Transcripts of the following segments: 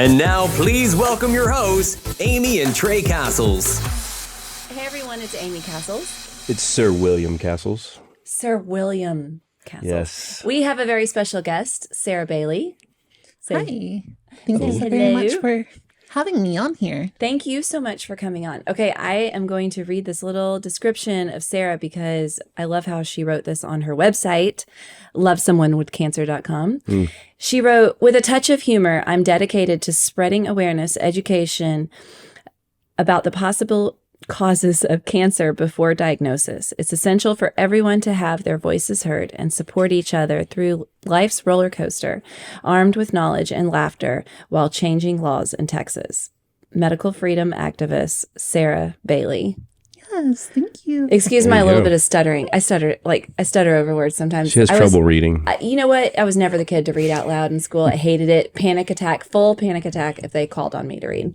And now, please welcome your hosts, Amy and Tray Cassels. Hey everyone, it's Amy Cassels. It's Sir William Cassels. Sir William Cassels. Yes. We have a very special guest, Sarah Bailey. Hi. Thank you so very much for having me on here. Thank you so much for coming on. Okay, I am going to read this little description of Sarah because I love how she wrote this on her website, lovesomeonewithcancer.com. She wrote, with a touch of humor, I'm dedicated to spreading awareness, education about the possible causes of cancer before diagnosis. It's essential for everyone to have their voices heard and support each other through life's roller coaster, armed with knowledge and laughter while changing laws in Texas. Medical freedom activist Sarah Bailey. Yes, thank you. Excuse my little bit of stuttering. I stutter over words sometimes. She has trouble reading. You know what? I was never the kid to read out loud in school. I hated it. Full panic attack if they called on me to read.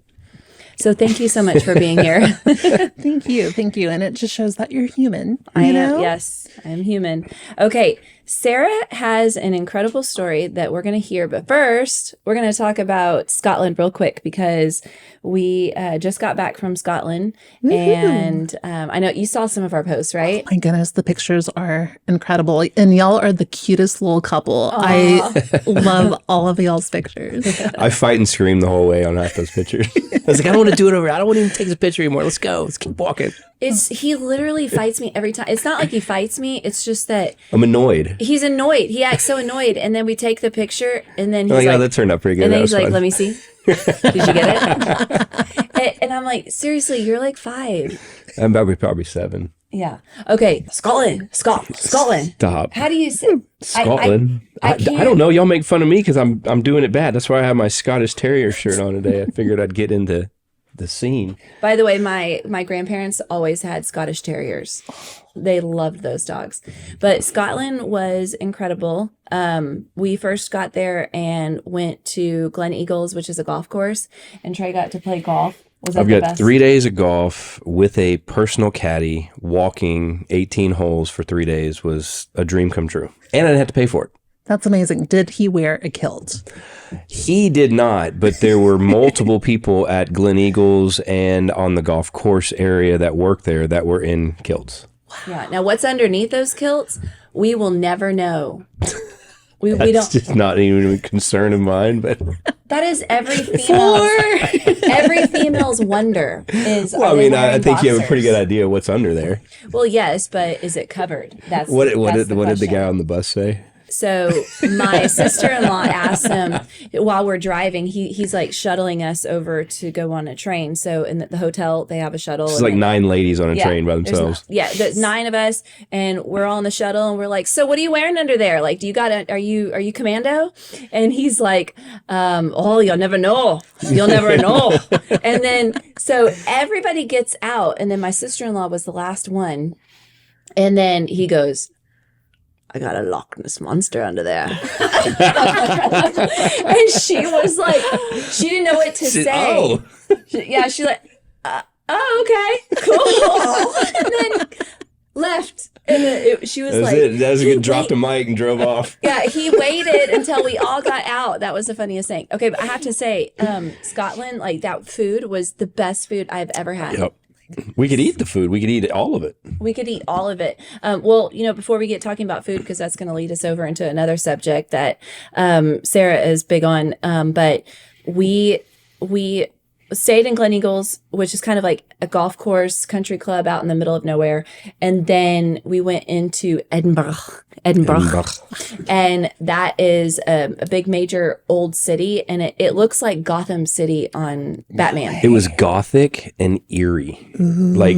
So thank you so much for being here. Thank you. And it just shows that you're human. I am. Yes, I am human. Okay, Sarah has an incredible story that we're going to hear. But first, we're going to talk about Scotland real quick because we just got back from Scotland. Woo-hoo. And I know you saw some of our posts, right? Oh my goodness, the pictures are incredible. And y'all are the cutest little couple. Aww. I love all of y'all's pictures. I fight and scream the whole way on half those pictures. I was like, I don't want to do it over. I don't want to even take this picture anymore. Let's go. Let's keep walking. He literally fights me every time. It's not like he fights me. It's just that I'm annoyed. He's annoyed. He acts so annoyed. And then we take the picture and then he's like, that turned out pretty good. And then he's like, fun. let me see. Did you get it? and I'm like, seriously, you're like 5. I'm probably 7. Yeah. Okay. Scotland. Stop. How do you say Scotland? I don't know. Y'all make fun of me because I'm doing it bad. That's why I have my Scottish Terrier shirt on today. I figured I'd get into the scene. By the way, my grandparents always had Scottish Terriers. They loved those dogs. But Scotland was incredible. We first got there and went to Gleneagles, which is a golf course, and Trey got to play golf. I've got 3 days of golf with a personal caddy. Walking 18 holes for 3 days was a dream come true. And I didn't have to pay for it. That's amazing. Did he wear a kilt? He did not, but there were multiple people at Gleneagles and on the golf course area that worked there that were in kilts. Wow. Yeah. Now, what's underneath those kilts, we will never know. We don't. Just not even a concern of mine, but that is every female's wonder. Is well, I mean, I think you have a pretty good idea what's under there. Well, yes, but is it covered? That's what did the guy on the bus say? So my sister-in-law asked him while we're driving, he's like shuttling us over to go on a train. So in the hotel, they have a shuttle. It's like 9 ladies on a train by themselves. There's 9 of us and we're all on the shuttle and we're like, so what are you wearing under there? Like, are you commando? And he's like, you'll never know. You'll never know. And then, so everybody gets out. And then my sister-in-law was the last one. And then he goes, I got a Loch Ness Monster under there. And she was like, she didn't know what to say. Oh. She's like, okay, cool. And then left. And she was like. That was a good drop the mic and drove off. Yeah, he waited until we all got out. That was the funniest thing. Okay, but I have to say, Scotland, like that food was the best food I've ever had. Yep. We could eat the food. We could eat all of it. Well, before we get talking about food, because that's going to lead us over into another subject that Sarah is big on. But we stayed in Gleneagles, which is kind of like a golf course, country club out in the middle of nowhere. And then we went into Edinburgh. And that is a big major old city. And it looks like Gotham City on Batman. It was gothic and eerie. Ooh. Like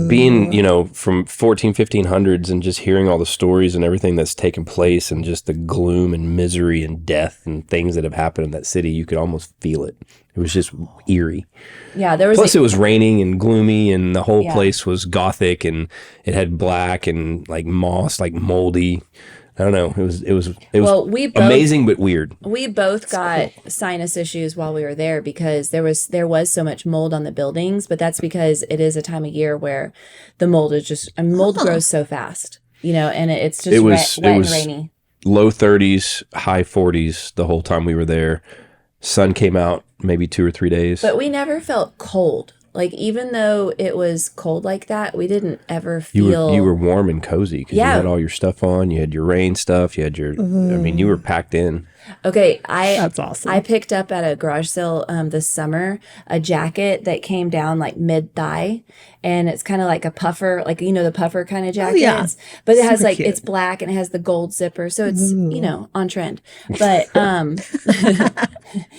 being, from 1500s and just hearing all the stories and everything that's taken place and just the gloom and misery and death and things that have happened in that city, you could almost feel it. It was just eerie. Yeah, there was. Plus, it was raining and gloomy, and the whole place was gothic, and it had black and like moss, like moldy. I don't know. It was amazing but weird. We both got sinus issues while we were there because there was so much mold on the buildings, but that's because it is a time of year where the mold is mold grows so fast, and it's just wet and rainy. Low 30s, high 40s the whole time we were there. sun came out maybe 2 or 3 days. But we never felt cold. Like, even though it was cold like that, we didn't ever feel... You were warm and cozy because you Yeah. had all your stuff on. You had your rain stuff. You had your... I mean, you were packed in. Okay, That's awesome. I picked up at a garage sale this summer a jacket that came down like mid-thigh, and it's kind of like a puffer, like, you know, the puffer kind of jackets. yeah. But it has Super like, cute. it's black and it has the gold zipper, so it's, you know, on trend. But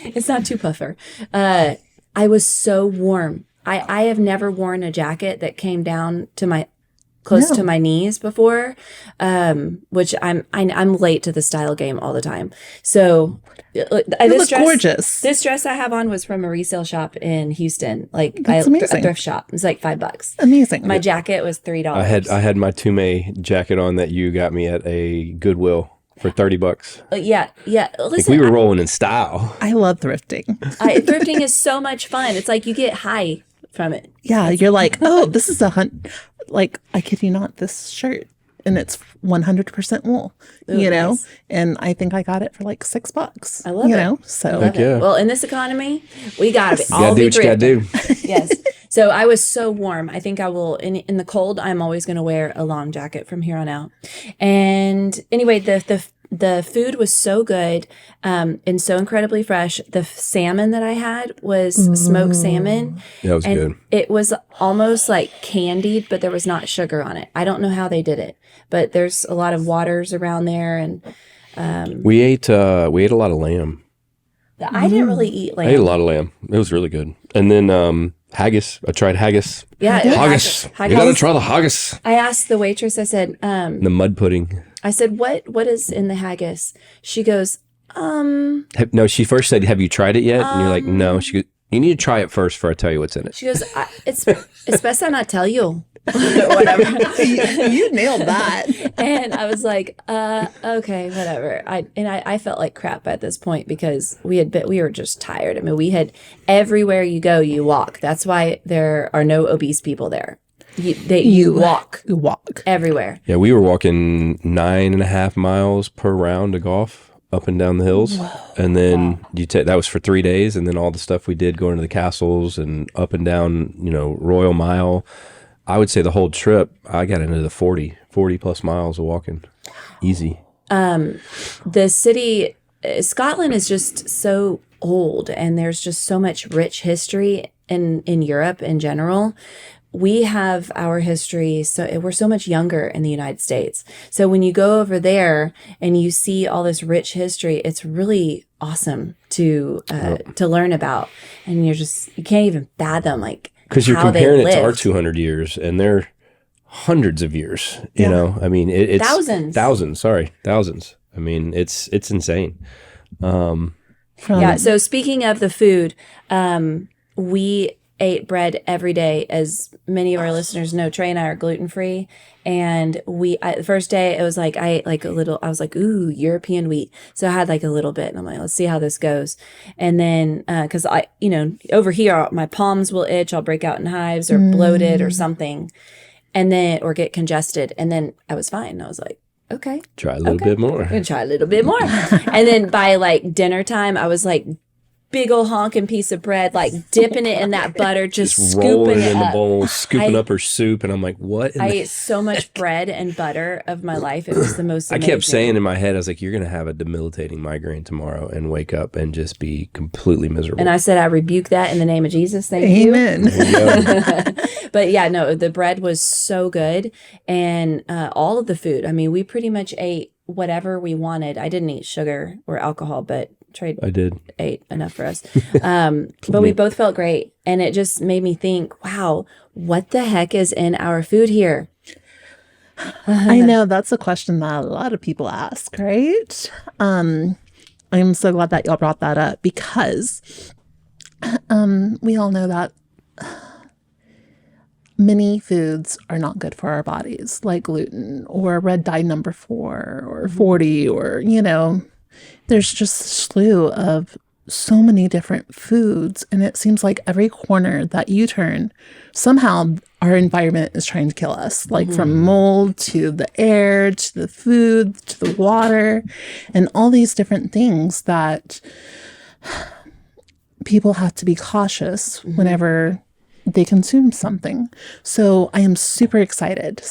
it's not too puffer. I was so warm. I have never worn a jacket that came down to my close to my knees before, which I'm late to the style game all the time. So You look gorgeous. This dress I have on was from a resale shop in Houston, like That's a amazing. thrift shop. It was like $5. Amazing. My jacket was $3. I had my Tume jacket on that you got me at a Goodwill for $30. Yeah. Like Listen, we were rolling in style. I love thrifting. thrifting is so much fun. It's like you get high from it. Yeah, you're like, oh, this is like, I kid you not, this shirt, and it's 100% wool, you know? nice. And I think I got it for like $6. I love it. You know, so Love it. yeah. Well, in this economy, we gotta You gotta do what you gotta do. Yes. So I was so warm. I think I will in the cold. I'm always going to wear a long jacket from here on out. And anyway, the food was so good and so incredibly fresh. The salmon that I had was smoked salmon. That was and good. It was almost like candied, but there was not sugar on it. I don't know how they did it, but there's a lot of waters around there, and We ate a lot of lamb. I didn't really eat lamb. I ate a lot of lamb. It was really good. And then haggis. I tried haggis. Yeah, Haggis. You gotta try the haggis. I asked the waitress. I said, The mud pudding. I said, what is in the haggis? She goes, No, she first said, "Have you tried it yet?" And you're like, "No." She goes, "You need to try it first before I tell you what's in it." She goes, it's best I not tell you. Whatever. you nailed that. And I was like, okay, whatever. I felt like crap at this point because we were just tired. I mean, we had everywhere you go, you walk. That's why there are no obese people there. You walk You walk. everywhere. Yeah, we were walking 9.5 miles per round of golf up and down the hills. And then that was for 3 days. And then all the stuff we did going to the castles and up and down, Royal Mile. I would say the whole trip, I got into the 40 plus miles of walking. Easy. The city, Scotland is just so old, and there's just so much rich history in Europe in general. We have our history, so we're so much younger in the United States. So when you go over there and you see all this rich history, it's really awesome to learn about. And you can't even fathom because you're how they comparing it to our lived. 200 years, and they're hundreds of years. You know, I mean, it's thousands. I mean, it's insane. So speaking of the food, we ate bread every day. As many of our listeners know, Trey and I are gluten-free. And the first day, it was like, I ate like a little, I was like, ooh, European wheat. So I had like a little bit, and I'm like, let's see how this goes. And then, cause over here, my palms will itch. I'll break out in hives or bloated or something. And then, or get congested. And then I was fine. I was like, okay. Try a little bit more. I'm gonna try a little bit more. And then by like dinner time, I was like, big old honking piece of bread, like dipping it in that butter, just rolling scooping it it in up. the bowl, scooping up her soup, and I'm like, what? I ate so much bread and butter of my life. It was the most amazing. I kept saying in my head, I was like, you're going to have a debilitating migraine tomorrow and wake up and just be completely miserable. And I said, I rebuke that in the name of Jesus. Thank you. Amen. But yeah, no, the bread was so good. And all of the food, I mean, we pretty much ate whatever we wanted. I didn't eat sugar or alcohol, but Trey I did. ate enough for us. But we both felt great. And it just made me think, wow, what the heck is in our food here? I know that's a question that a lot of people ask, right? I'm so glad that y'all brought that up because we all know that many foods are not good for our bodies, like gluten or red dye number 4 or 40 or, there's just a slew of so many different foods. And it seems like every corner that you turn, somehow our environment is trying to kill us, like from mold to the air, to the food, to the water, and all these different things that people have to be cautious whenever they consume something. So I am super excited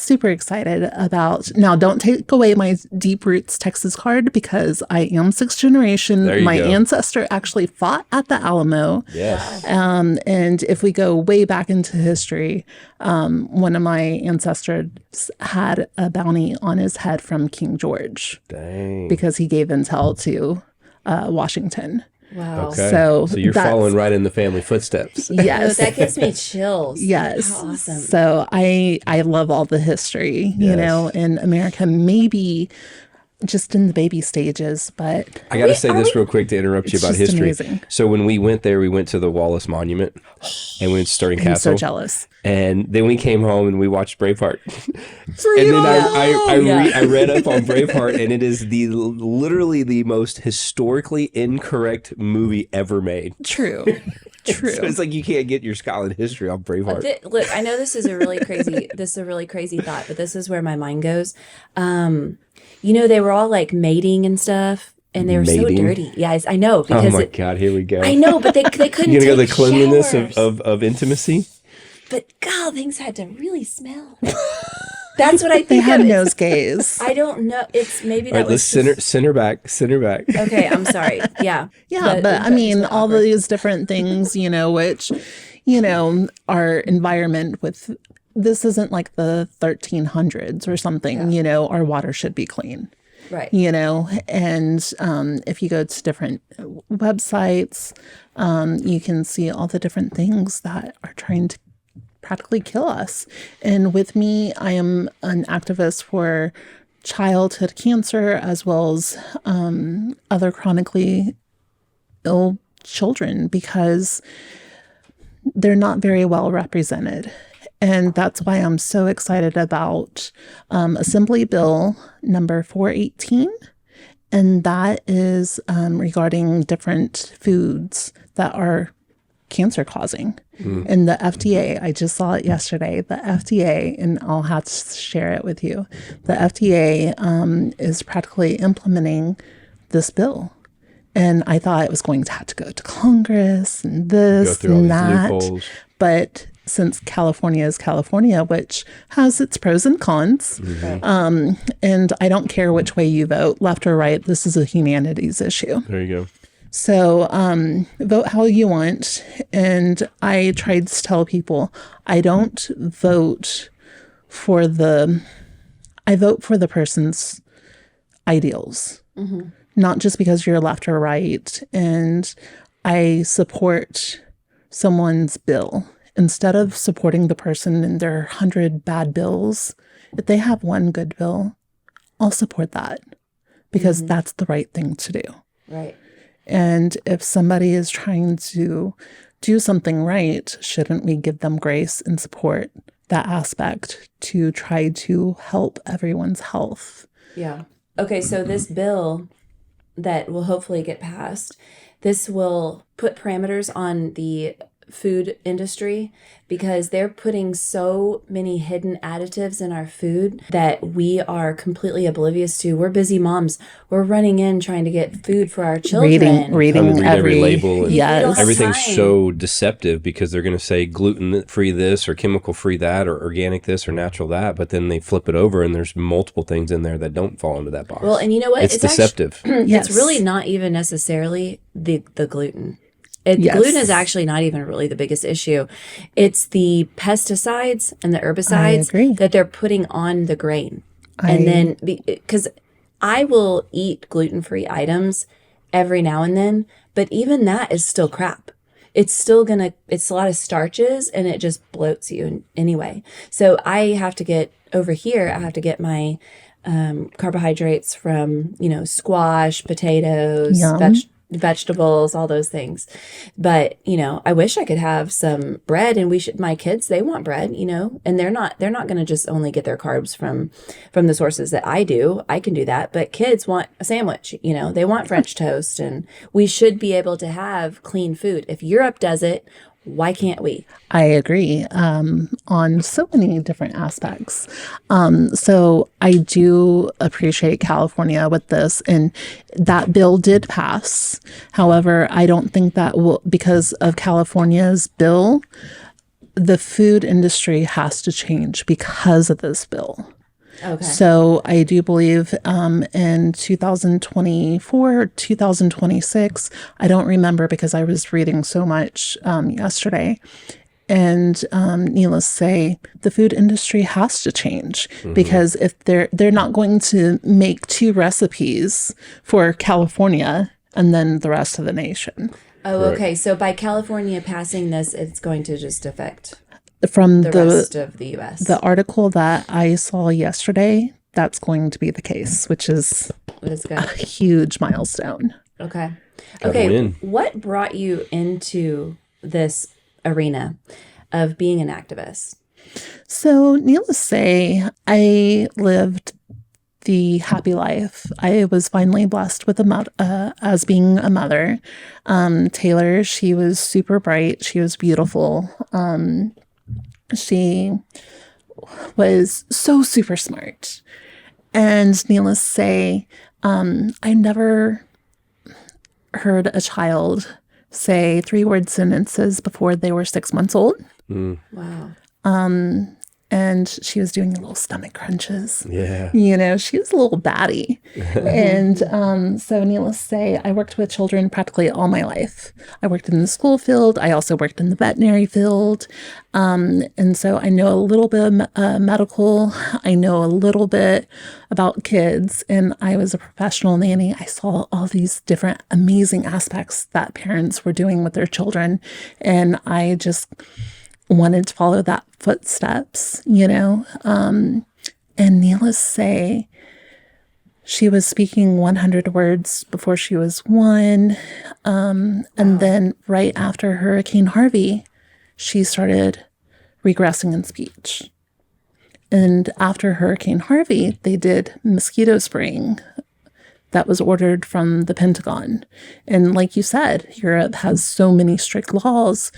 about, now don't take away my Deep Roots Texas card, because I am 6th generation. My ancestor actually fought at the Alamo. Yes. And if we go way back into history, one of my ancestors had a bounty on his head from King George. Dang. Because he gave intel to Washington. Wow. Okay. So you're following right in the family footsteps. Yes. That gives me chills. Yes. How awesome. So I love all the history, you know, in America, maybe just in the baby stages, but I got to say this real quick to interrupt you about just history. amazing. So when we went there, we went to the Wallace Monument and we went to Stirling I'm Castle. so jealous. And then we came home and we watched Braveheart. And then I read up on Braveheart, and it is literally the most historically incorrect movie ever made. True. So it's like you can't get your Scotland history on Braveheart. Look, I know this is a really crazy thought, but this is where my mind goes. You know, they were all like mating and stuff, and they were so dirty. Yeah, I know. Because oh my God, here we go. I know, but they couldn't. You gonna go take the cleanliness showers. of intimacy? But God, things had to really smell. That's what I think. They had of. nosegays. I don't know. It's maybe that All right, let's center back. Okay, I'm sorry. Yeah. Yeah, but I mean, all these different things, you know, which, you know, our environment with, this isn't like the 1300s or something, you know, our water should be clean. Right. You know, and if you go to different websites, you can see all the different things that are trying to practically kill us. And with me, I am an activist for childhood cancer as well as other chronically ill children, because they're not very well represented. And that's why I'm so excited about Assembly Bill number 418. And that is regarding different foods that are cancer causing. And the FDA, I just saw it yesterday, the FDA, and I'll have to share it with you. The FDA is practically implementing this bill. And I thought it was going to have to go to Congress and this and that. But since California is California, which has its pros and cons, and I don't care which way you vote, left or right, this is a humanities issue. There you go. So vote how you want. And I tried to tell people, I don't vote for I vote for the person's ideals, not just because you're left or right. And I support someone's bill instead of supporting the person in their 100 bad bills. If they have one good bill, I'll support that because that's the right thing to do. Right. And if somebody is trying to do something right, shouldn't we give them grace and support that aspect to try to help everyone's health? Yeah. Okay, so this bill that will hopefully get passed, this will put parameters on the food industry because they're putting so many hidden additives in our food that we are completely oblivious to. We're busy moms. We're running in trying to get food for our children. Reading every label. And everything's time. so deceptive because they're going to say gluten-free this or chemical-free that or organic this or natural that, but then they flip it over and there's multiple things in there that don't fall into that box. Well, and you know what? It's deceptive. It's really not even necessarily the gluten. Gluten is actually not even really the biggest issue. It's the pesticides and the herbicides that they're putting on the grain. And then, because I will eat gluten-free items every now and then, but even that is still crap. It's still it's a lot of starches and it just bloats you anyway. So I have to get my carbohydrates from, squash, potatoes, vegetables, all those things. But, I wish I could have some bread, and my kids, they want bread, and they're not going to just only get their carbs from the sources that I do. I can do that. But kids want a sandwich, they want French toast, and we should be able to have clean food. If Europe does it, Why can't we? I agree on so many different aspects. So I do appreciate California with this, and that bill did pass. However, I don't think that will, because of California's bill, the food industry has to change because of this bill. Okay. So I do believe in 2024, 2026, I don't remember because I was reading so much yesterday. And needless to say, the food industry has to change because if they're not going to make 2 recipes for California and then the rest of the nation. Oh, okay. So by California passing this, it's going to just affect From the rest of the U.S. The article that I saw yesterday, that's going to be the case, which is a huge milestone. Okay. Gotta win. What brought you into this arena of being an activist? So, needless to say, I lived the happy life. I was finally blessed with as being a mother. Taylor, she was super bright. She was beautiful. She was so super smart. And needless to say, I never heard a child say 3-word sentences before they were 6 months old. Wow. And she was doing little stomach crunches. Yeah. You know, she was a little batty. And so needless to say, I worked with children practically all my life. I worked in the school field. I also worked in the veterinary field. And so I know a little bit of medical. I know a little bit about kids. And I was a professional nanny. I saw all these different amazing aspects that parents were doing with their children. And I just wanted to follow that footsteps, you know. And needless to say, she was speaking 100 words before she was 1. And then right after Hurricane Harvey, she started regressing in speech. And after Hurricane Harvey, they did mosquito spraying that was ordered from the Pentagon. And like you said, Europe has so many strict laws.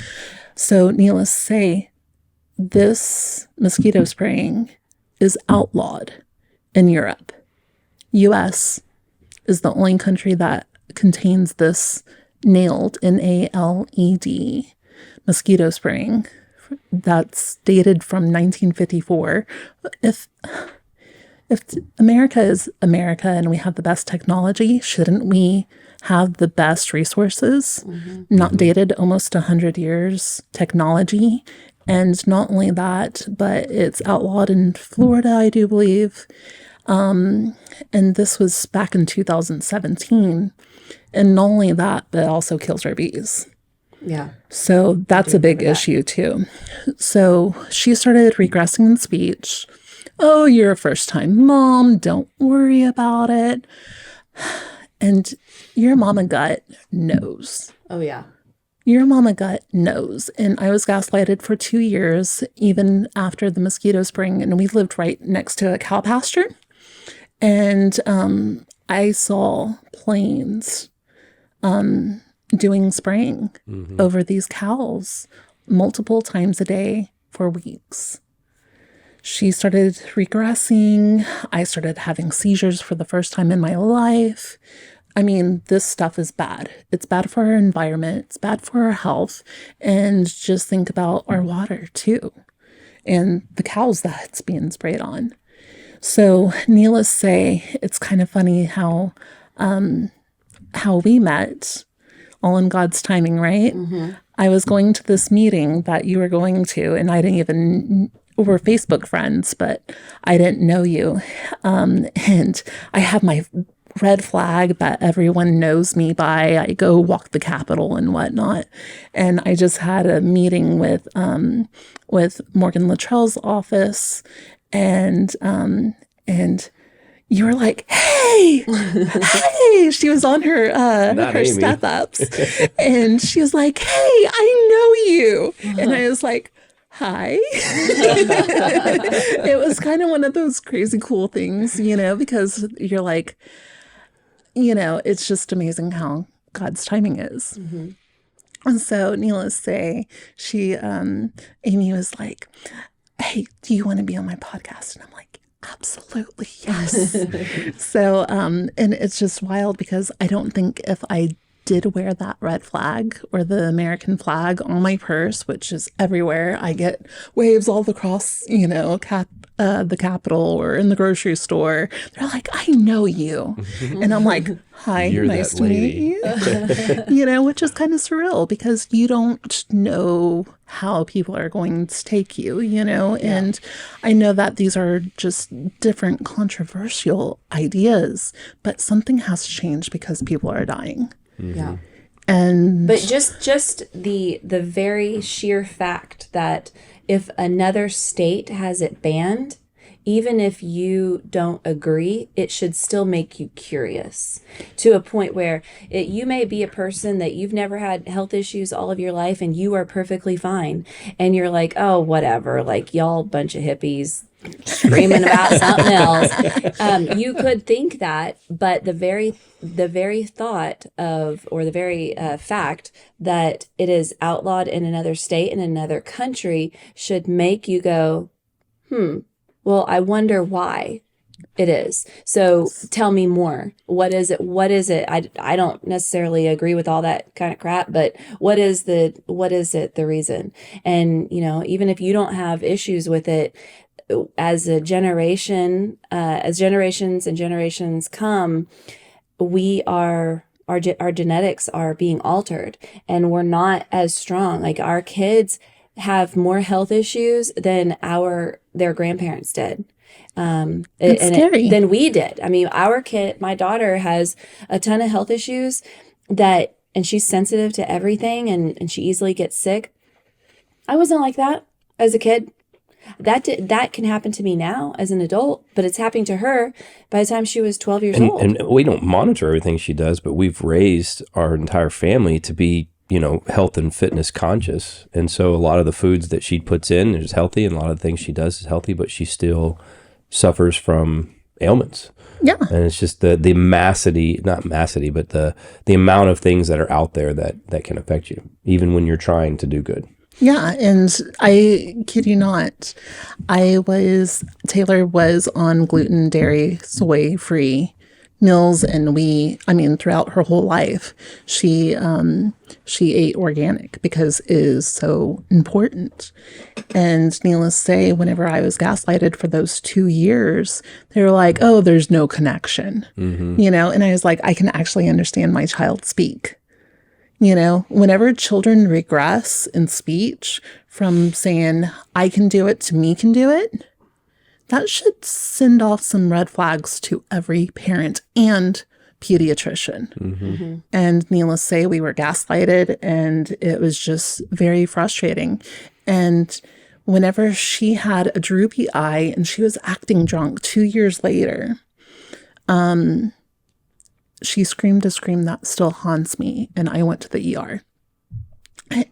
So needless to say, this mosquito spraying is outlawed in Europe. U.S. is the only country that contains this nailed, N-A-L-E-D, mosquito spraying that's dated from 1954. If America is America and we have the best technology, shouldn't we have the best resources? Not dated almost 100 years technology. And not only that, but it's outlawed in Florida, I do believe. And this was back in 2017. And not only that, but it also kills our bees. Yeah. So that's a big issue too. So she started regressing in speech. Oh, you're a first-time mom. Don't worry about it. And your mama gut knows. Oh, yeah. Your mama gut knows. And I was gaslighted for 2 years, even after the mosquito spraying. And we lived right next to a cow pasture. And I saw planes doing spraying over these cows multiple times a day for weeks. She started regressing. I started having seizures for the first time in my life. I mean, this stuff is bad. It's bad for our environment. It's bad for our health. And just think about our water too, and the cows that it's being sprayed on. So needless to say, it's kind of funny how we met, all in God's timing, right? I was going to this meeting that you were going to, and I didn't even, we're Facebook friends, but I didn't know you. And I have my red flag that everyone knows me by. I go walk the Capitol and whatnot. And I just had a meeting with Morgan Luttrell's office, and you were like, hey, hey, she was on her step ups, and she was like, hey, I know you. And I was like, hi. It was kind of one of those crazy cool things, you know, because you're like, you know, it's just amazing how God's timing is. And so, needless to say, Amy was like, hey, do you want to be on my podcast? And I'm like, absolutely, yes. So, and it's just wild because I don't think if I did wear that red flag or the American flag on my purse, which is everywhere, I get waves all across, the Capitol or in the grocery store. They're like, I know you. And I'm like, hi, You're nice that to meet you. Which is kind of surreal because you don't know how people are going to take you, and I know that these are just different controversial ideas, but something has changed because people are dying. Yeah. But just the very sheer fact that if another state has it banned, even if you don't agree, it should still make you curious to a point where you may be a person that you've never had health issues all of your life and you are perfectly fine. And you're like, oh, whatever, like y'all bunch of hippies screaming about something else. You could think that, but the very thought of, or the very fact that it is outlawed in another state, in another country, should make you go, well, I wonder why it is. So tell me more. What is it? I don't necessarily agree with all that kind of crap, but what is it, the reason? And, even if you don't have issues with it, as generations and generations come, our genetics are being altered and we're not as strong. Like our kids have more health issues than their grandparents did. Scary. Than we did. I mean, my daughter has a ton of health issues and she's sensitive to everything and she easily gets sick. I wasn't like that as a kid. That can happen to me now as an adult, but it's happening to her by the time she was 12 years old. And we don't monitor everything she does, but we've raised our entire family to be, health and fitness conscious. And so a lot of the foods that she puts in is healthy and a lot of the things she does is healthy, but she still suffers from ailments. Yeah. And it's just the not massity, but the amount of things that are out there that can affect you, even when you're trying to do good. Yeah, and I kid you not, Taylor was on gluten, dairy, soy-free meals, and throughout her whole life, she ate organic because it is so important. And needless to say, whenever I was gaslighted for those 2 years, they were like, oh, there's no connection, and I was like, I can actually understand my child speak. Whenever children regress in speech from saying, I can do it to me can do it, that should send off some red flags to every parent and pediatrician. Mm-hmm. And needless to say, we were gaslighted and it was just very frustrating. And whenever she had a droopy eye and she was acting drunk 2 years later, she screamed a scream that still haunts me, and I went to the ER.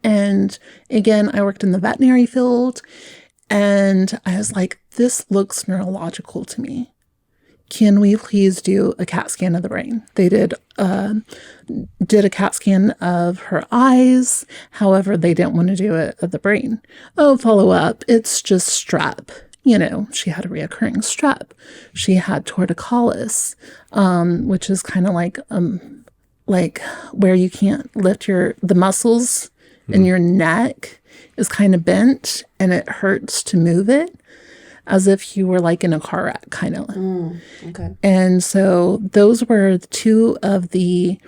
And again, I worked in the veterinary field, and I was like, this looks neurological to me. Can we please do a CAT scan of the brain? They did a CAT scan of her eyes. However, they didn't want to do it of the brain. Oh, follow up. It's just strep. She had a reoccurring strep. She had torticollis, which is kind of like where you can't lift the muscles in your neck is kind of bent and it hurts to move it as if you were like in a car wreck kind of. Okay. And so those were two of the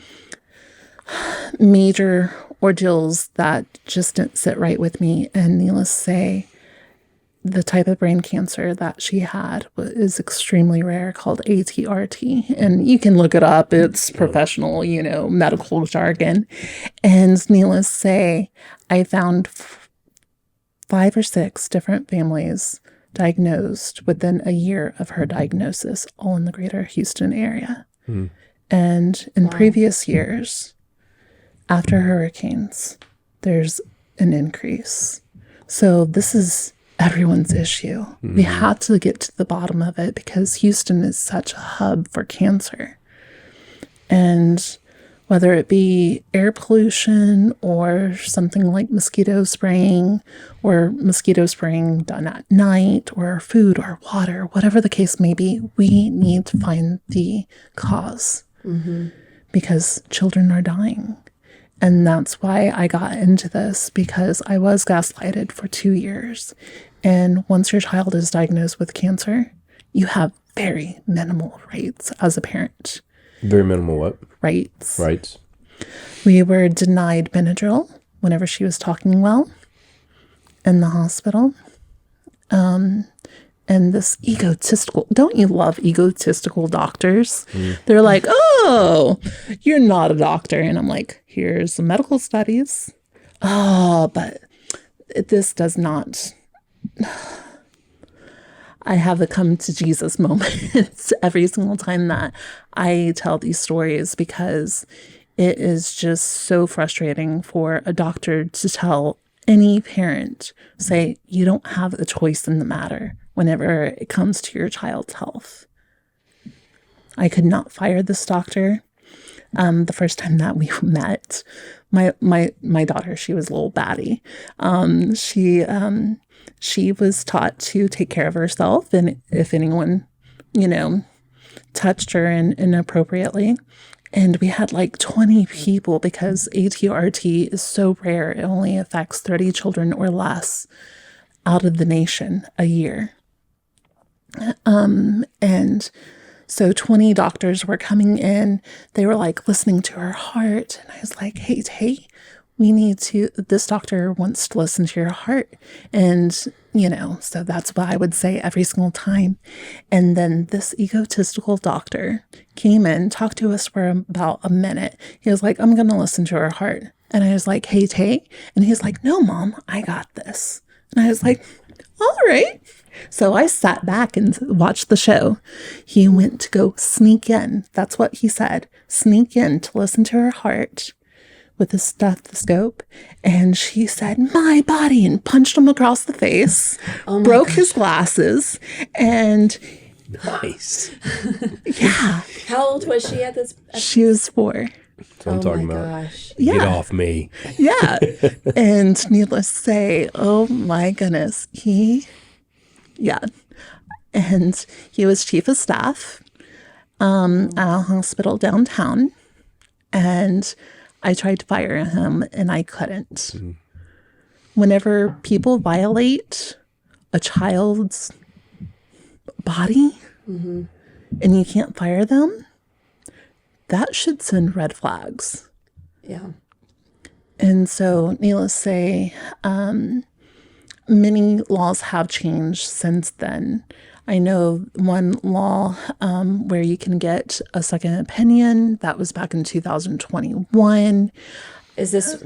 major ordeals that just didn't sit right with me. And needless to say, the type of brain cancer that she had is extremely rare, called ATRT. And you can look it up. It's professional, medical jargon. And needless to say, I found 5 or 6 different families diagnosed within a year of her diagnosis, all in the greater Houston area. And in previous years, after hurricanes, there's an increase. So this is everyone's issue. We have to get to the bottom of it because Houston is such a hub for cancer. And whether it be air pollution or something like mosquito spraying done at night, or food or water, whatever the case may be, we need to find the cause because children are dying. And that's why I got into this, because I was gaslighted for 2 years. And once your child is diagnosed with cancer, you have very minimal rights as a parent. Very minimal what? Rights. Rights. We were denied Benadryl whenever she was talking well in the hospital. And this egotistical, don't you love egotistical doctors? They're like, oh, you're not a doctor. And I'm like, here's some medical studies. Oh, but this does not. I have a come to Jesus moment every single time that I tell these stories, because it is just so frustrating for a doctor to tell any parent, say, you don't have a choice in the matter whenever it comes to your child's health. I could not fire this doctor. The first time that we met, my daughter, she was a little batty. She was taught to take care of herself, and if anyone, touched her inappropriately. And we had like 20 people, because ATRT is so rare. It only affects 30 children or less out of the nation a year. And so 20 doctors were coming in. They were like listening to her heart. And I was like, hey, this doctor wants to listen to your heart. And, so that's what I would say every single time. And then this egotistical doctor came in, talked to us for about a minute. He was like, I'm going to listen to her heart. And I was like, hey, Tay. And he's like, no, Mom, I got this. And I was like, all right. So I sat back and watched the show. He went to go sneak in. That's what he said. Sneak in to listen to her heart with a stethoscope. And she said, my body, and punched him across the face, broke his glasses. And Nice. yeah. How old was she at this? She was 4. That's what I'm talking about. Gosh. Yeah. Get off me. Yeah. And needless to say, oh my goodness, and he was chief of staff at a hospital downtown, and I tried to fire him and I couldn't. Whenever people violate a child's body and you can't fire them, that should send red flags. Yeah. And so, needless to say, many laws have changed since then. I know one law where you can get a second opinion. That was back in 2021. Is this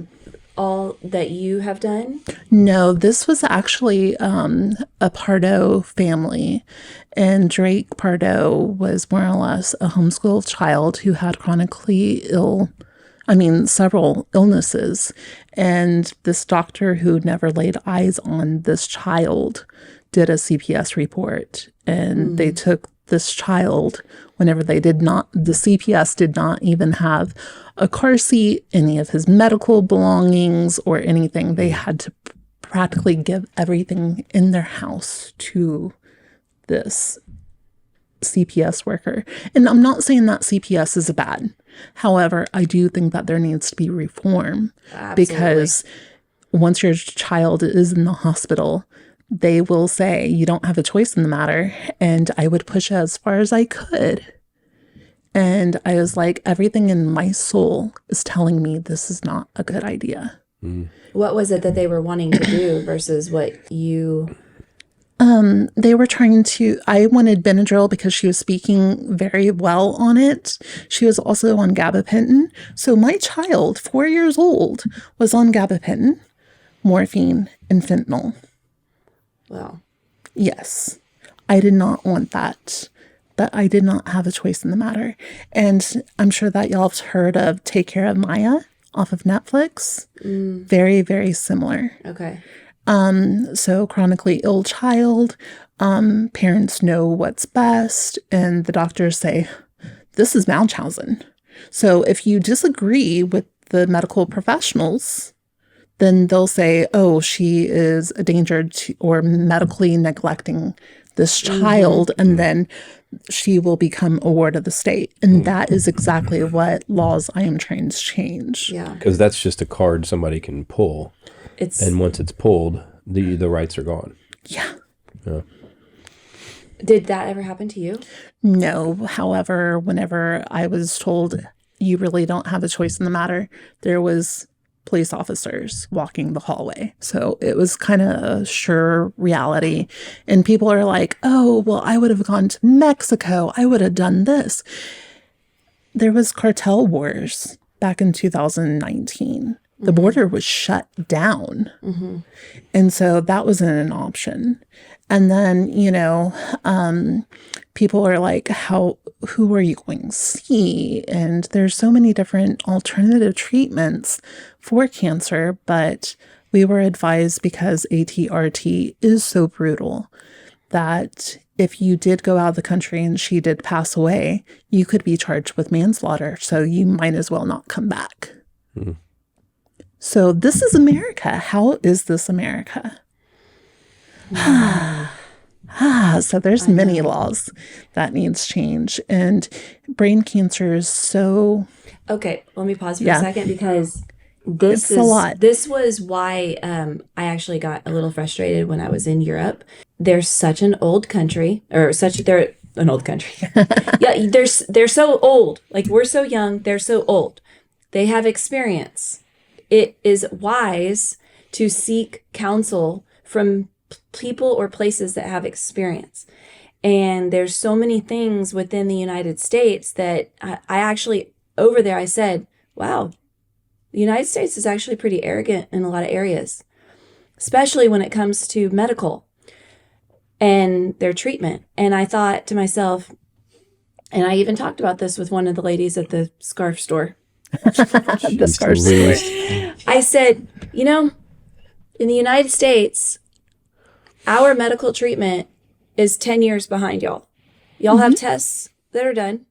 all that you have done? No, this was actually a Pardo family. And Drake Pardo was more or less a homeschool child who had several illnesses. And this doctor who never laid eyes on this child did a CPS report. And they took this child whenever the CPS did not even have a car seat, any of his medical belongings or anything. They had to practically give everything in their house to this CPS worker. And I'm not saying that CPS is bad. However, I do think that there needs to be reform. Absolutely. Because once your child is in the hospital, they will say you don't have a choice in the matter. And I would push as far as I could. And I was like, everything in my soul is telling me this is not a good idea. What was it that they were wanting to do versus what you... They were I wanted Benadryl because she was speaking very well on it. She was also on gabapentin. So my child, 4 years old, was on gabapentin, morphine, and fentanyl. Wow. Yes. I did not want that, but I did not have a choice in the matter. And I'm sure that y'all have heard of Take Care of Maya off of Netflix. Very, very similar. Okay. So chronically ill child, parents know what's best, and the doctors say, this is Munchausen. So if you disagree with the medical professionals, then they'll say, oh, she is a danger to, or medically neglecting this child, and then she will become a ward of the state. And that is exactly what laws I am trying to change. Yeah. Because that's just a card somebody can pull. And once it's pulled, the rights are gone. Yeah. Did that ever happen to you? No. However, whenever I was told you really don't have a choice in the matter, there was police officers walking the hallway. So it was kind of a sure reality. And people are like, oh, well, I would have gone to Mexico. I would have done this. There was cartel wars back in 2019. The border was shut down. And so that wasn't an option. And then, people are like, who are you going to see? And there's so many different alternative treatments for cancer, but we were advised, because ATRT is so brutal, that if you did go out of the country and she did pass away, you could be charged with manslaughter. So you might as well not come back. So this is America. How is this America? So there's many laws that needs change. And brain cancer is so... Okay, let me pause for a second, because this is a lot. This was why I actually got a little frustrated when I was in Europe. They're such an old country, they're an old country. Yeah, they're so old. Like, we're so young, they're so old. They have experience. It is wise to seek counsel from people or places that have experience. And there's so many things within the United States that I actually, over there, I said, wow, the United States is actually pretty arrogant in a lot of areas, especially when it comes to medical and their treatment. And I thought to myself, and I even talked about this with one of the ladies at the scarf store. The scarf store. I said, in the United States, our medical treatment is 10 years behind y'all. Y'all have tests that are done,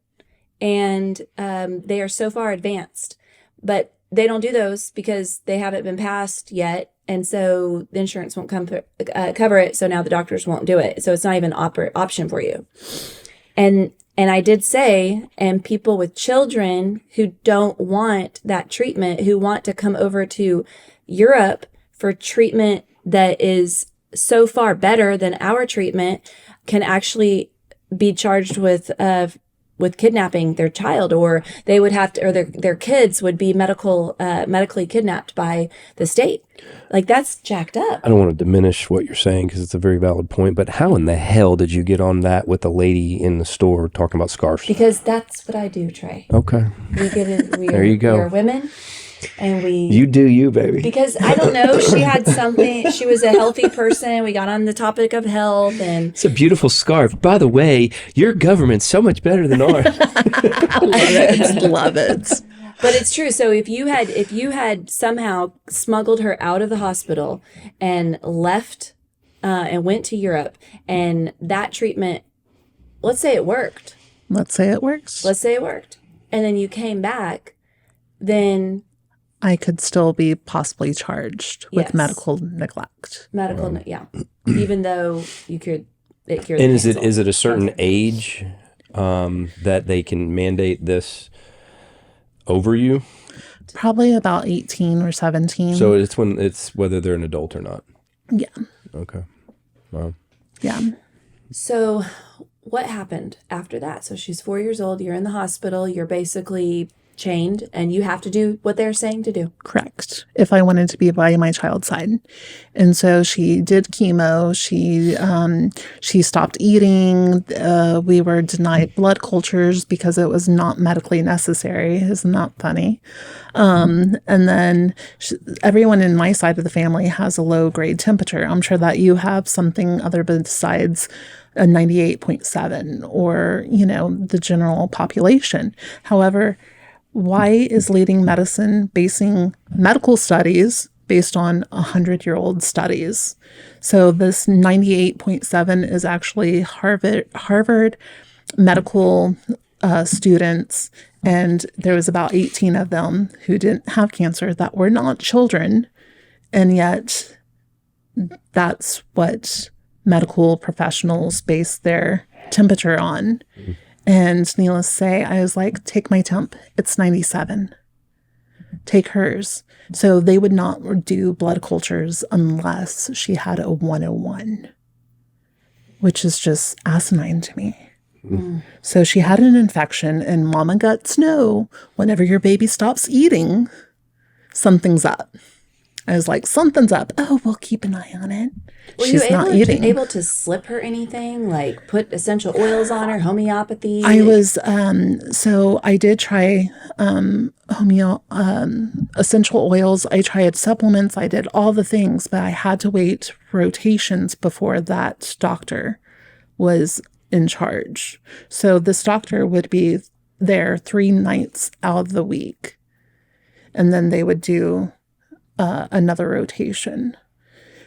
and they are so far advanced, but they don't do those because they haven't been passed yet. And so the insurance won't cover it. So now the doctors won't do it. So it's not even an option for you. And I did say, and people with children who don't want that treatment, who want to come over to Europe for treatment that is so far better than our treatment, can actually be charged with kidnapping their child, or they would have to, or their kids would be medically kidnapped by the state. Like, that's jacked up. I don't want to diminish what you're saying, because it's a very valid point, but how in the hell did you get on that with a lady in the store talking about scarves? Because that's what I do, Trey. Okay. There you go. We're women, and you do you, baby. Because I don't know, she had something, she was a healthy person. We got on the topic of health, and it's a beautiful scarf. By the way, your government's so much better than ours. Love it. But it's true. So if you had somehow smuggled her out of the hospital and left and went to Europe, and that treatment, let's say it worked. Let's say it works. And then you came back, then I could still be possibly charged with medical neglect. Yeah. Even though you could, it cured. And is it a certain age that they can mandate this over you? Probably about 18 or 17. So it's whether they're an adult or not. Yeah. Okay. Wow. Yeah. So what happened after that? So she's 4 years old. You're in the hospital. You're basically chained, and you have to do what they're saying to do. Correct. If I wanted to be by my child's side. And so she did chemo. She stopped eating. We were denied blood cultures because it was not medically necessary. Isn't that funny? And then everyone in my side of the family has a low grade temperature. I'm sure that you have something other besides a 98.7 or, the general population. However, why is leading medicine basing medical studies based on 100-year-old studies? So this 98.7 is actually Harvard medical students, and there was about 18 of them who didn't have cancer that were not children, and yet that's what medical professionals base their temperature on. And needless to say, I was like, take my temp. It's 97. Take hers. So they would not do blood cultures unless she had a 101, which is just asinine to me. So she had an infection, and mama guts know whenever your baby stops eating, something's up. I was like, something's up. Oh, we'll keep an eye on it. Were She's you not eating. able to slip her anything, like put essential oils on her, homeopathy? I was, so I did try essential oils. I tried supplements. I did all the things, but I had to wait rotations before that doctor was in charge. So this doctor would be there 3 nights out of the week, and then they would do another rotation.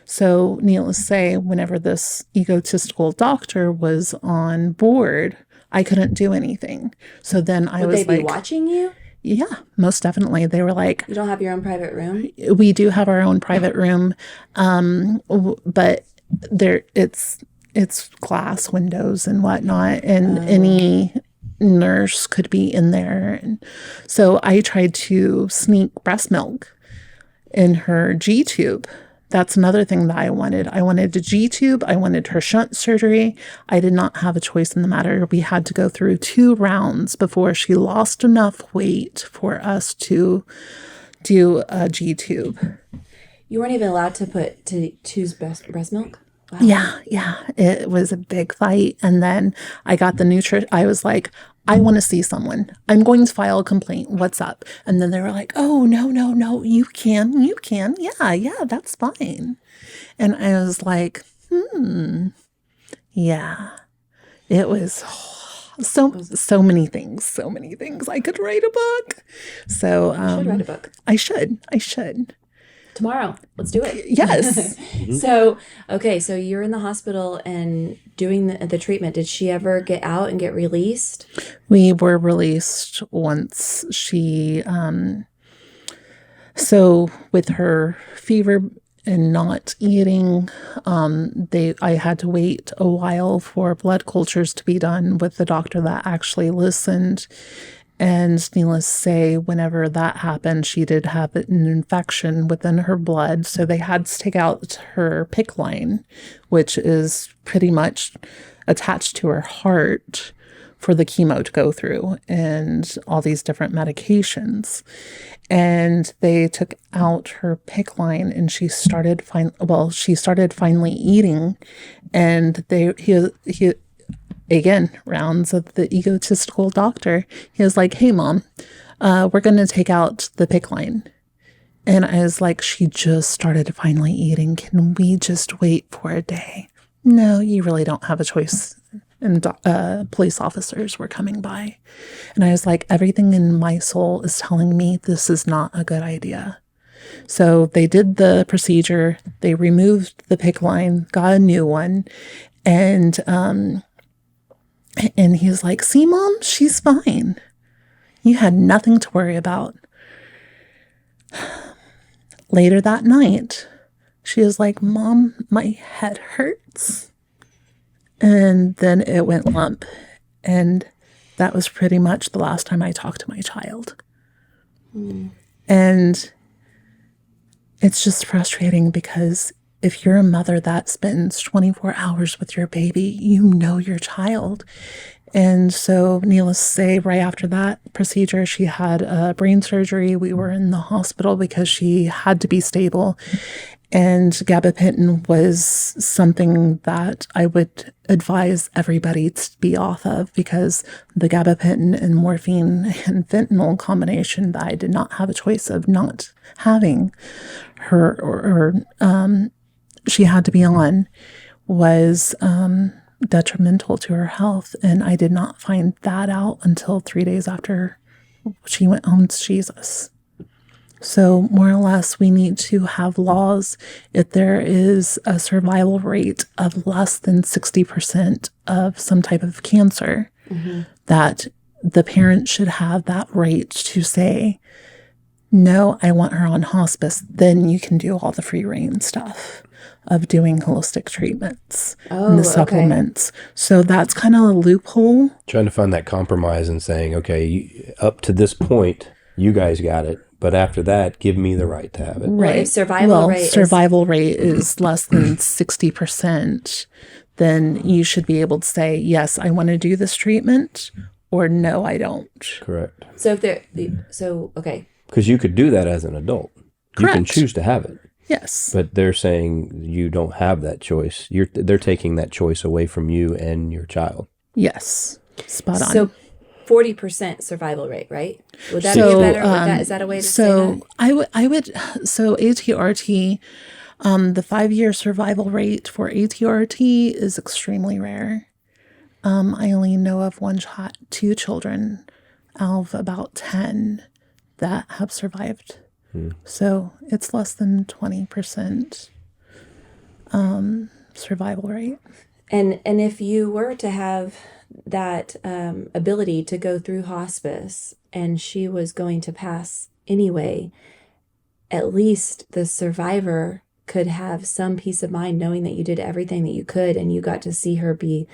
So needless to say, whenever this egotistical doctor was on board, I couldn't do anything. So then I was like... Would they be watching you? Yeah, most definitely. They were like... You don't have your own private room? We do have our own private room, but it's glass windows and whatnot, and any nurse could be in there. And so I tried to sneak breast milk in her G-tube. That's another thing that I wanted. I wanted a G-tube. I wanted her shunt surgery. I did not have a choice in the matter. We had to go through 2 rounds before she lost enough weight for us to do a G-tube. You weren't even allowed to choose breast milk? Wow. Yeah. It was a big fight. And then I got the I was like, I want to see someone. I'm going to file a complaint. What's up? And then they were like, oh, no. You can. Yeah, that's fine. And I was like, yeah. It was so many things. I could write a book. So You should write a book. I should. Tomorrow. Let's do it. Yes. So you're in the hospital and doing the treatment. Did she ever get out and get released? We were released once she, so with her fever and not eating, I had to wait a while for blood cultures to be done with the doctor that actually listened. And needless to say, whenever that happened, she did have an infection within her blood. So they had to take out her PICC line, which is pretty much attached to her heart for the chemo to go through and all these different medications. And they took out her PICC line, and she started finally eating. And he again, rounds of the egotistical doctor. He was like, hey, Mom, we're going to take out the PICC line. And I was like, she just started finally eating. Can we just wait for a day? No, you really don't have a choice. And police officers were coming by. And I was like, everything in my soul is telling me this is not a good idea. So they did the procedure. They removed the PICC line, got a new one. And he's like, see, Mom, she's fine. You had nothing to worry about. Later that night, she was like, Mom, my head hurts. And then it went limp. And that was pretty much the last time I talked to my child. And it's just frustrating because if you're a mother that spends 24 hours with your baby, you know your child. And so, needless to say, right after that procedure, she had brain surgery. We were in the hospital because she had to be stable. And gabapentin was something that I would advise everybody to be off of, because the gabapentin and morphine and fentanyl combination that I did not have a choice of not having her or she had to be on was detrimental to her health. And I did not find that out until 3 days after she went home to Jesus. So more or less, we need to have laws if there is a survival rate of less than 60% of some type of cancer, that the parent should have that right to say, no, I want her on hospice. Then you can do all the free reign stuff of doing holistic treatments and the supplements. So that's kind of a loophole. Trying to find that compromise and saying, okay, up to this point, you guys got it. But after that, give me the right to have it. Right. If survival rate is less than 60%, then you should be able to say, yes, I want to do this treatment, or no, I don't. Correct. So okay. Because you could do that as an adult. Correct. You can choose to have it. Yes. But they're saying you don't have that choice. They're taking that choice away from you and your child. Yes. Spot on. So 40% survival rate, right? Would that be a better? Is that a way to say that? I would. So ATRT, the 5-year survival rate for ATRT is extremely rare. I only know of two children out of about 10 that have survived. So it's less than 20% survival rate. And if you were to have that ability to go through hospice and she was going to pass anyway, at least the survivor could have some peace of mind knowing that you did everything that you could and you got to see her be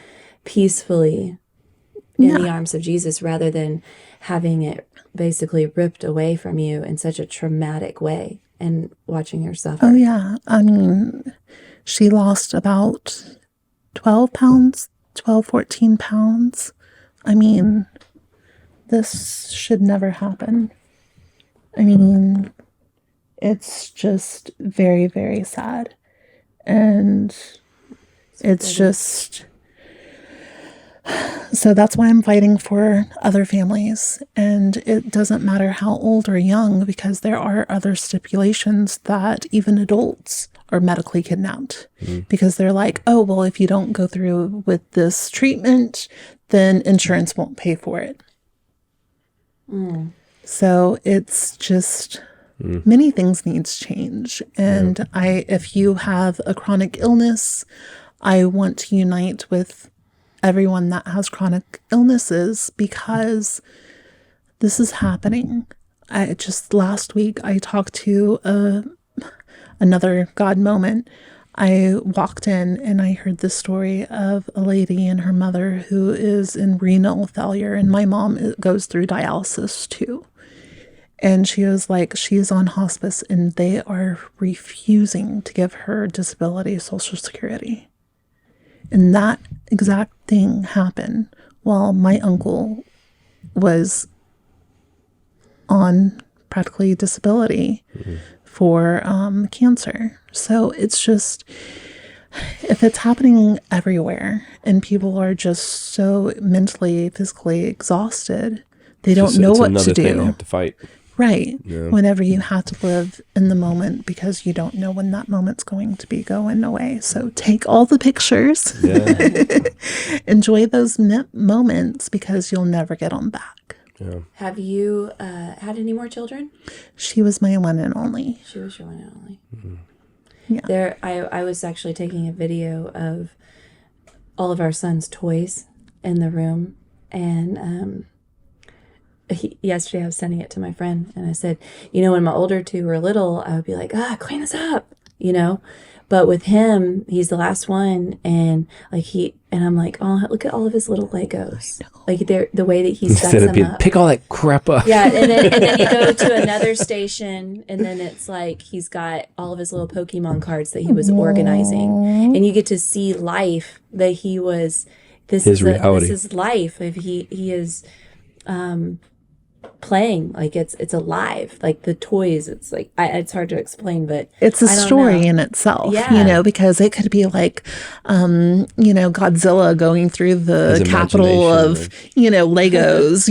peacefully in the arms of Jesus rather than having it basically ripped away from you in such a traumatic way and watching her suffer. Oh, yeah. I mean, she lost about 12 pounds, 14 pounds. I mean, this should never happen. I mean, it's just very, very sad. And it's just... So that's why I'm fighting for other families. And it doesn't matter how old or young, because there are other stipulations that even adults are medically kidnapped. Because they're like, oh, well, if you don't go through with this treatment, then insurance won't pay for it. So it's just... Many things needs change. And if you have a chronic illness, I want to unite with everyone that has chronic illnesses because this is happening. Just last week, I talked to another God moment. I walked in and I heard the story of a lady and her mother who is in renal failure. And my mom goes through dialysis too. And she was like, she's on hospice and they are refusing to give her disability Social Security. And that exact thing happened while my uncle was on practically disability for cancer. So it's just, if it's happening everywhere and people are just so mentally, physically exhausted, they don't know what to do. Thing they have to fight. Right. Yeah. Whenever you have to live in the moment because you don't know when that moment's going to be going away. So take all the pictures. Yeah. Enjoy those moments because you'll never get them back. Yeah. Have you had any more children? She was my one and only. She was your one and only. Yeah. I was actually taking a video of all of our son's toys in the room and yesterday I was sending it to my friend and I said, when my older two were little, I would be like, clean this up, but with him, he's the last one. And I'm like, oh, look at all of his little Legos. Like the way that he sets them up. Pick all that crap up. Yeah. And then you go to another station and then it's like, he's got all of his little Pokemon cards that he was organizing and you get to see life that he was, his reality. This is life. If he is, playing like it's alive, like the toys, it's like it's hard to explain, but it's a story in itself. Because it could be like Godzilla going through the capital of Legos,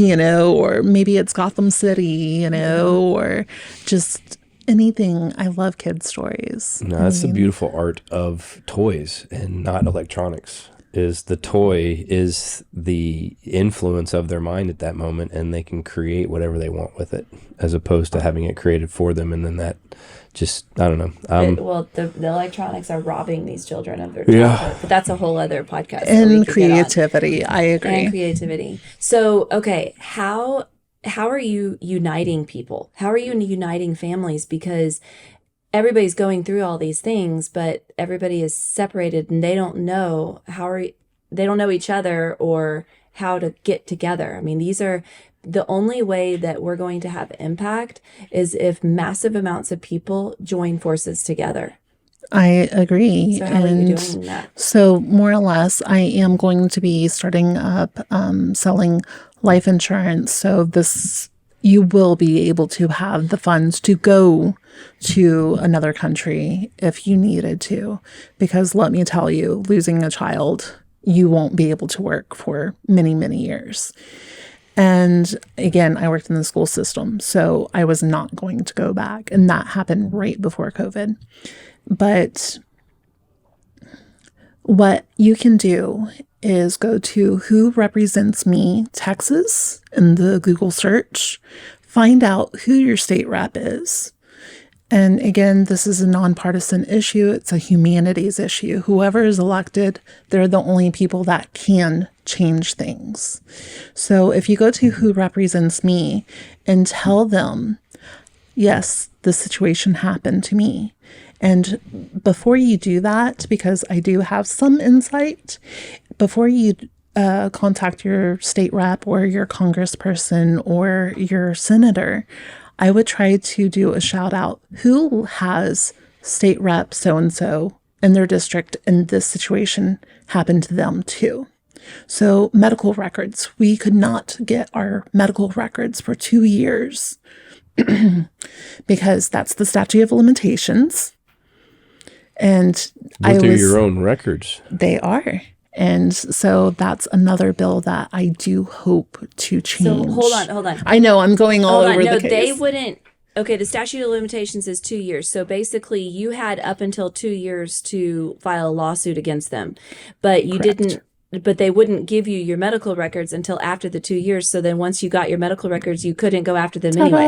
or maybe it's Gotham City, or just anything. I love kids stories. No, that's the beautiful art of toys and not electronics. is the toy is the influence of their mind at that moment, and they can create whatever they want with it, as opposed to having it created for them. And then that just, I don't know. The electronics are robbing these children of their childhood, but that's a whole other podcast. And creativity, I agree. And creativity. So, okay, how are you uniting people? How are you uniting families? Because everybody's going through all these things, but everybody is separated and they don't know they don't know each other or how to get together. I mean, these are the only way that we're going to have impact is if massive amounts of people join forces together. I agree. So how are you doing that? So more or less, I am going to be starting up selling life insurance. So you will be able to have the funds to go to another country if you needed to. Because let me tell you, losing a child, you won't be able to work for many, many years. And again, I worked in the school system, so I was not going to go back. And that happened right before COVID. But what you can do is go to Who Represents Me, Texas, in the Google search, find out who your state rep is. And again, this is a nonpartisan issue. It's a humanities issue. Whoever is elected, they're the only people that can change things. So if you go to Who Represents Me and tell them, yes, this situation happened to me. And before you do that, because I do have some insight, before you contact your state rep or your congressperson or your senator, I would try to do a shout out. Who has state rep so-and-so in their district and this situation happened to them too? So medical records, we could not get our medical records for 2 years because that's the statute of limitations. And they're your own records. They are. And so that's another bill that I do hope to change. So hold on. I know I'm going all over the case. They wouldn't. Okay, the statute of limitations is 2 years. So basically you had up until 2 years to file a lawsuit against them, but you didn't. But they wouldn't give you your medical records until after the 2 years. So then once you got your medical records, you couldn't go after them anyway.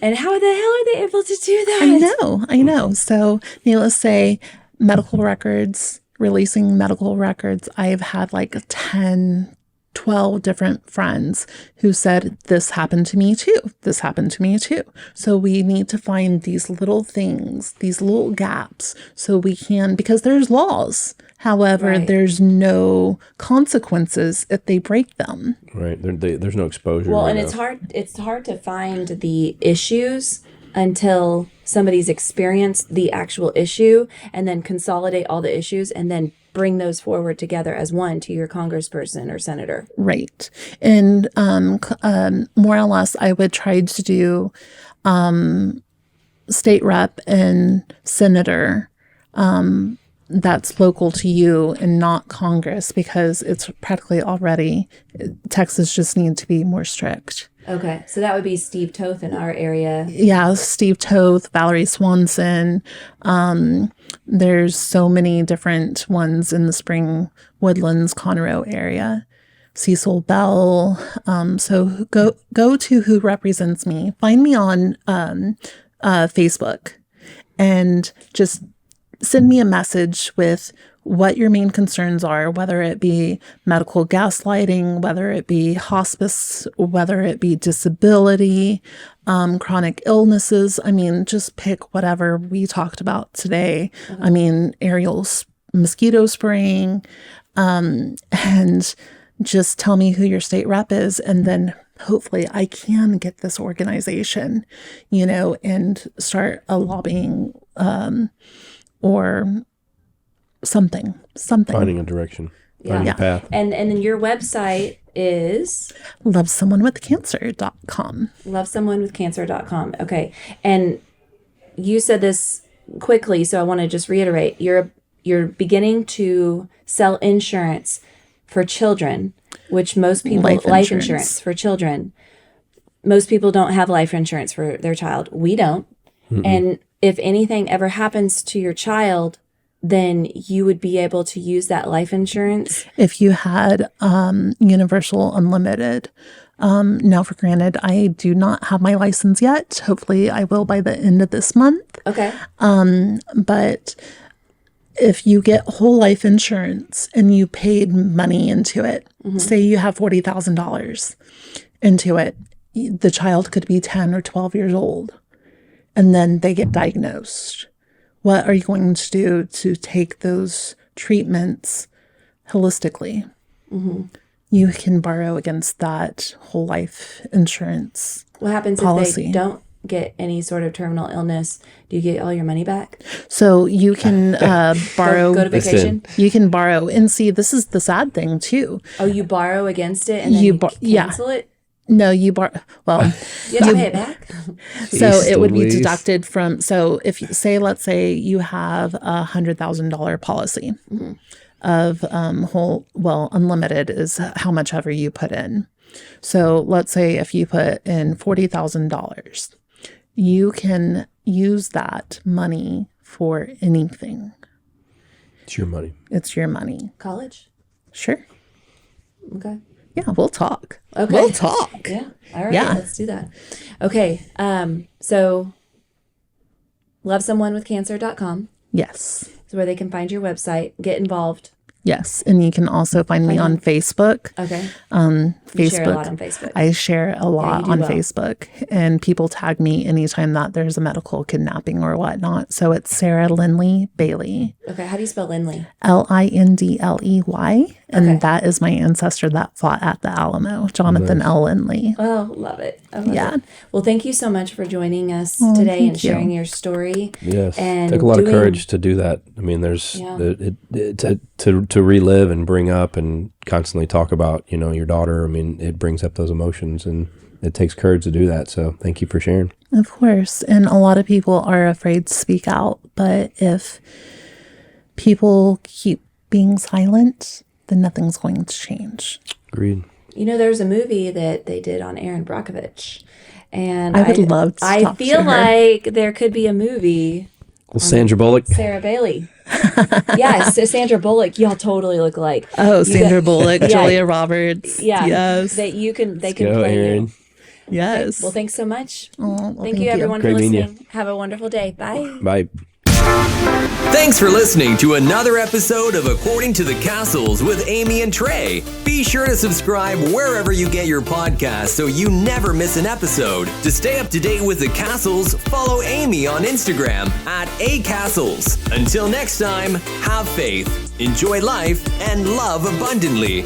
And how the hell are they able to do that? I know. So needless to say, medical records, releasing medical records, I've had like 10, 12 different friends who said, this happened to me too. This happened to me too. So we need to find these little things, these little gaps so we can, because there's laws. However, there's no consequences if they break them. Right. There's no exposure. Well, and it's hard to find the issues until somebody's experienced the actual issue and then consolidate all the issues and then bring those forward together as one to your congressperson or senator. Right. And more or less, I would try to do state rep and senator that's local to you and not Congress, because it's practically already, Texas just needs to be more strict. Okay. So that would be Steve Toth in our area. Yeah, Steve Toth, Valerie Swanson. There's so many different ones in the Spring Woodlands, Conroe area. Cecil Bell. So go to Who Represents Me. Find me on Facebook and just send me a message with what your main concerns are, whether it be medical gaslighting, whether it be hospice, whether it be disability, chronic illnesses. I mean, just pick whatever we talked about today. Mm-hmm. I mean, aerial mosquito spraying, and just tell me who your state rep is. And then hopefully I can get this organization, and start a lobbying, or something. Finding a direction. Finding a path. And then your website is? lovesomeonewithcancer.com. Lovesomeonewithcancer.com. Okay. And you said this quickly, so I want to just reiterate. You're beginning to sell insurance for children, which most people, life insurance for children. Most people don't have life insurance for their child. We don't. Mm-mm. And if anything ever happens to your child, then you would be able to use that life insurance. If you had Universal Unlimited. Now, for granted, I do not have my license yet. Hopefully, I will by the end of this month. Okay. But if you get whole life insurance and you paid money into it, say you have $40,000 into it, the child could be 10 or 12 years old, and then they get diagnosed. What are you going to do to take those treatments holistically? You can borrow against that whole life insurance. What happens policy. if they don't get any sort of terminal illness? Do you get all your money back? So you can borrow. Go to vacation? You can borrow. And see, this is the sad thing too. Oh, you borrow against it and then you cancel it? No, you borrow. Well, you have to pay it back? So it would be deducted from. So if you say, let's say you have $100,000 policy of unlimited is how much ever you put in. So let's say if you put in $40,000, you can use that money for anything. It's your money. It's your money. College? Sure. Okay. Yeah, we'll talk. Okay. We'll talk. Yeah. All right. Yeah. Let's do that. Okay. So lovesomeonewithcancer.com Yes. is where they can find your website, get involved. Yes. And you can also find me on Facebook. Okay. Facebook. You share a lot on Facebook. I share a lot do on well. Facebook, and people tag me anytime that there's a medical kidnapping or whatnot. So it's Sarah Lindley Bailey. Okay. How do you spell Lindley? Lindley. And Okay. that is my ancestor that fought at the Alamo, Jonathan L. Lindley. Oh, love it. I love Yeah. it. Well, thank you so much for joining us today and thank you. sharing your story. Yes. And Take a lot of doing- courage to do that. I mean, there's to relive and bring up and constantly talk about, your daughter. I mean, it brings up those emotions, and it takes courage to do that. So thank you for sharing. Of course. And a lot of people are afraid to speak out. But if people keep being silent, then nothing's going to change. Agreed. There's a movie that they did on Erin Brockovich. And I would love to I talk to feel her. like there could be a movie. Well, Sandra Bullock. Sarah Bailey. Yes, so Sandra Bullock. Y'all totally look alike. Oh, Sandra Bullock, Yeah. Julia Roberts. Yeah. Yes. They can Go, play Aaron. you. Yes. Well, thanks so much. Oh, well, thank you, everyone, Great for meeting you. listening. Have a wonderful day. Bye. Bye. Thanks for listening to another episode of According to the Cassels with Amy and Tray. Be sure to subscribe wherever you get your podcasts so you never miss an episode. To stay up to date with the Cassels, follow Amy on Instagram @acassels. Until next time, have faith, enjoy life, and love abundantly.